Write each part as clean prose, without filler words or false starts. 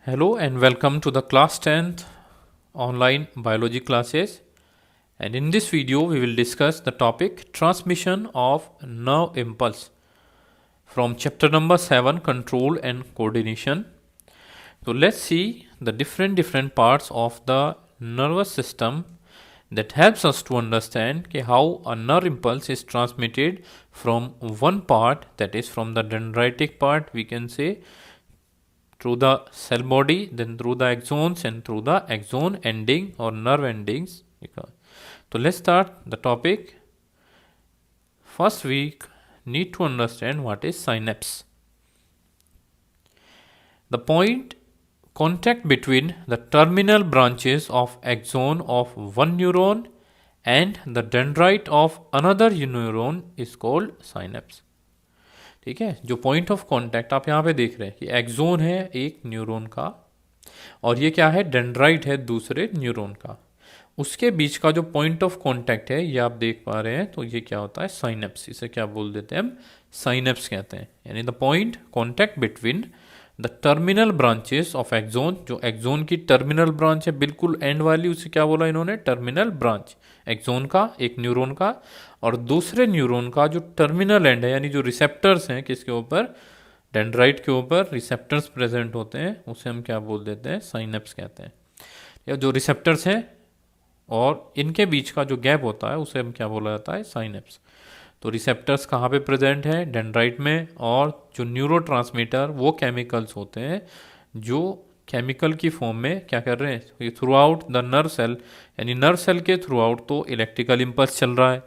Hello and welcome to the class 10th online biology classes, and in this video we will discuss the topic transmission of nerve impulse from chapter number 7 control and coordination. So let's see the different parts of the nervous system that helps us to understand how a nerve impulse is transmitted from one part, that is from the dendritic part we can say, through the cell body, then through the axons and through the axon ending or nerve endings. So let's start the topic. First we need to understand what is synapse. The point contact between the terminal branches of axon of one neuron and the dendrite of another neuron is called synapse. ठीक है, जो point of contact आप यहाँ पे देख रहे हैं कि एक्सोन है एक न्यूरॉन का और ये क्या है, डेंड्राइट है दूसरे न्यूरॉन का, उसके बीच का जो पॉइंट ऑफ कांटेक्ट है ये आप देख पा रहे हैं, तो ये क्या होता है, साइनेप्स. इसे क्या बोल देते हैं हम, साइनेप्स कहते हैं. यानी the point contact between the terminal branches of axon, जो एक्सोन की टर्मिनल ब्रांच है बिल्कुल एंड वाली, उसे क्या बोला इन्होंने, टर्मिनल ब्रांच. एक्सोन का एक न्यूरॉन का और दूसरे न्यूरॉन का जो टर्मिनल एंड है, यानी जो रिसेप्टर्स हैं किसके ऊपर, डेंड्राइट के ऊपर रिसेप्टर्स प्रेजेंट होते हैं, उसे हम क्या बोल देते हैं, साइनेप्स कहते हैं. या जो रिसेप्टर्स हैं और इनके बीच का जो गैप होता है उसे हम क्या बोला जाता है, साइनेप्स. तो रिसेप्टर्स कहाँ पे प्रेजेंट है, डेंड्राइट में, और जो न्यूरोट्रांसमीटर वो केमिकल्स होते हैं जो केमिकल की फॉर्म में क्या कर रहे हैं, throughout the nerve cell, यानी नर्व सेल के थ्रू आउट तो इलेक्ट्रिकल इम्पल्स चल रहा है,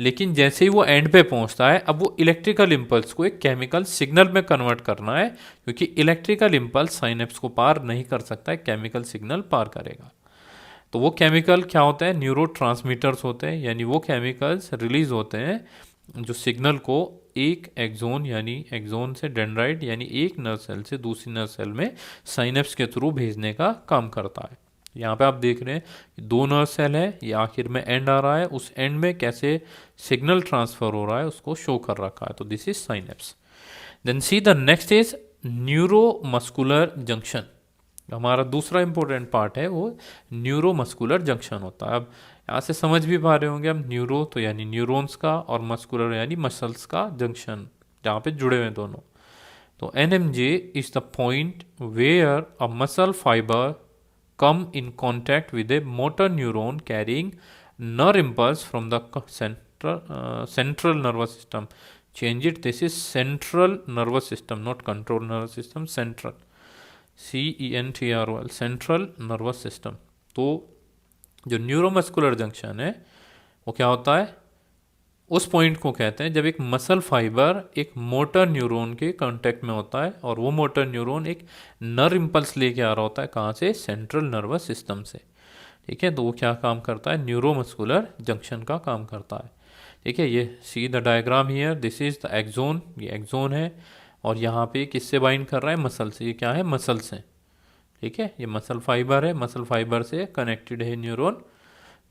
लेकिन जैसे ही वो एंड पे पहुंचता है अब वो इलेक्ट्रिकल इम्पल्स को एक केमिकल सिग्नल में कन्वर्ट करना है, क्योंकि इलेक्ट्रिकल इम्पल्स साइनेप्स को पार नहीं कर सकता है, केमिकल सिग्नल पार करेगा. तो वो केमिकल क्या होते हैं, न्यूरोट्रांसमीटर्स होते हैं, यानी वो केमिकल्स रिलीज होते हैं जो सिग्नल को एक एक्सोन यानी एक्सोन से डेंड्राइट यानी एक नर्व सेल से दूसरी नर्व सेल में साइनेप्स के थ्रू भेजने का काम करता है. यहाँ पे आप देख रहे हैं दो नर्व सेल है, ये आखिर में एंड आ रहा है, उस एंड में कैसे सिग्नल ट्रांसफर हो रहा है उसको शो कर रखा है. तो this is synapse. Then see the next is neuromuscular junction. हमारा दूसरा इंपॉर्टेंट पार्ट है वो न्यूरोमस्कुलर जंक्शन होता है. अब यहाँ से समझ भी पा रहे होंगे हम, न्यूरो तो यानी न्यूरॉन्स का और मस्कुलर यानी मसल्स का जंक्शन, जहाँ पे जुड़े हुए दोनों. तो NMJ is the point where a muscle fibre come in contact with a motor neuron carrying nerve impulse from the central nervous system. Change it. This is central nervous system, not control nervous system. Central, CENTRAL, central nervous system. तो जो neuromuscular junction है वो क्या होता है, उस point को कहते हैं जब एक मसल फाइबर एक मोटर न्यूरॉन के कांटेक्ट में होता है और वो मोटर न्यूरॉन एक नर्व इंपल्स लेके आ रहा होता है, कहाँ से, सेंट्रल नर्वस सिस्टम से. ठीक है, तो वो क्या काम करता है, न्यूरोमस्कुलर जंक्शन का काम करता है. ठीक है, ये see the diagram here, this is the axon, ये एक्सोन है और यहाँ पे किससे बाइंड कर रहा है, मसल से. ये क्या है, मसल से. ठीक है, ये मसल फाइबर है, मसल फाइबर से कनेक्टेड है न्यूरॉन.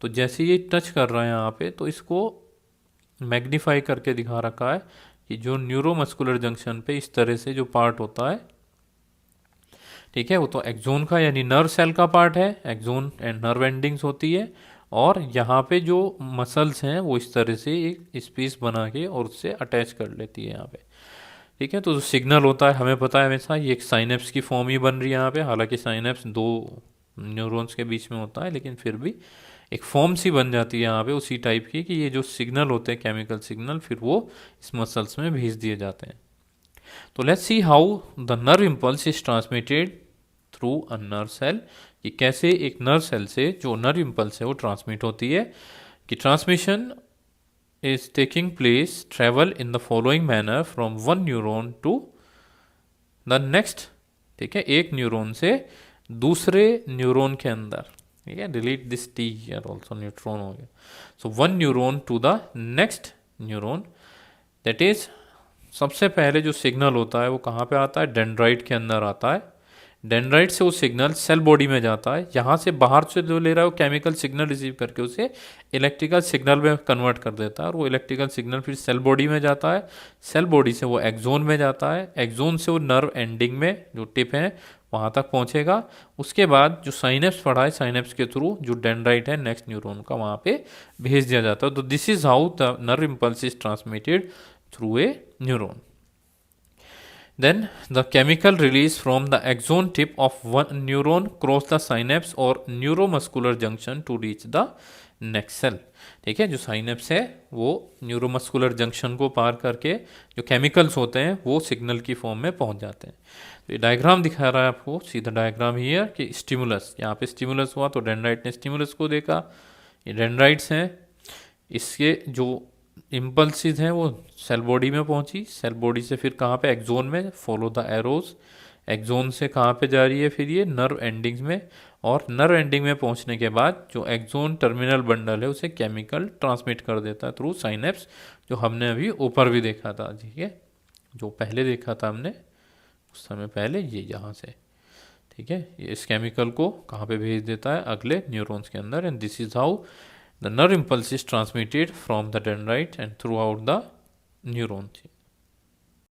तो जैसे ये टच कर रहा है यहाँ पे, तो इसको मैग्नीफाई करके दिखा रखा है कि जो न्यूरोमस्कुलर जंक्शन पे इस तरह से जो पार्ट होता है, ठीक है, वो तो एक्सोन का यानी नर्व सेल का पार्ट है, एक्सोन एंड नर्व एंडिंग्स होती है, और यहाँ पे जो मसल्स हैं वो इस तरह से एक स्पेस बना के और उससे अटैच कर लेती है यहाँ पे. ठीक है, तो जो सिग्नल होता है हमें पता है हमेशा ये एक साइनेप्स की फॉर्म ही बन रही है यहाँ पे, हालांकि साइनेप्स दो न्यूरॉन्स के बीच में होता है, लेकिन फिर भी एक फॉर्म सी बन जाती है यहाँ पे उसी टाइप की, कि ये जो सिग्नल होते हैं केमिकल सिग्नल फिर वो इस मसल्स में भेज दिए जाते हैं. तो let's see how the nerve impulse is transmitted through a nerve cell, कि कैसे एक नर्व सेल से जो नर्व इम्पल्स है वो ट्रांसमिट होती है. कि transmission is taking place travel in the following manner from one neuron to the next. ठीक है, एक न्यूरॉन से दूसरे न्यूरॉन के अंदर. ठीक है, delete this T here also, neutron हो गया. So one neuron to the next neuron, that is सबसे पहले जो सिग्नल होता है वो कहाँ पे आता है, डेंड्राइट के अंदर आता है. डेंड्राइट से वो सिग्नल सेल बॉडी में जाता है, यहाँ से बाहर से जो ले रहा है वो केमिकल सिग्नल रिसीव करके उसे इलेक्ट्रिकल सिग्नल में कन्वर्ट कर देता है, और वो इलेक्ट्रिकल सिग्नल फिर सेल बॉडी में जाता है, सेल बॉडी से वो एक्सोन में जाता है, एक्सोन से वो नर्व एंडिंग में जो टिप है वहाँ तक पहुँचेगा। उसके बाद जो साइनेप्स पढ़ा है, साइनेप्स के थ्रू जो डेंड्राइट है नेक्स्ट न्यूरॉन का, वहाँ पे भेज दिया जाता है। तो this is how the nerve impulse is transmitted through a neuron. Then the chemical release from the axon tip of one neuron cross the synapse or neuromuscular junction to reach the next cell। ठीक है, जो synapse है वो neuromuscular junction को पार करके जो chemicals होते हैं वो सिग्नल की फॉर्म में पहुंच जाते हैं। तो ये डायग्राम दिखा रहा है आपको, सीधा डायग्राम हियर कि स्टिमुलस, यहाँ पे स्टिमुलस हुआ तो डेंड्राइट ने स्टिमुलस को देखा, ये डेंड्राइट्स हैं। इसके जो इम्पल्सिस हैं वो सेल बॉडी में पहुंची, सेल बॉडी से फिर कहाँ पे, एक्सोन में, फॉलो द एरोज। एक्सोन से कहाँ पे जा रही है फिर ये नर्व एंडिंग्स में, और नर्व एंडिंग में पहुंचने के बाद जो एक्सोन टर्मिनल बंडल है उसे केमिकल ट्रांसमिट कर देता है थ्रू साइनेप्स, जो हमने अभी ऊपर भी देखा था। ठीक है, जो पहले देखा था हमने उस समय पहले, ये यहाँ से। ठीक है, ये इस केमिकल को कहाँ पे भेज देता है, अगले न्यूरॉन्स के अंदर। And this is how the nerve impulse is transmitted from the dendrite and throughout the neuron।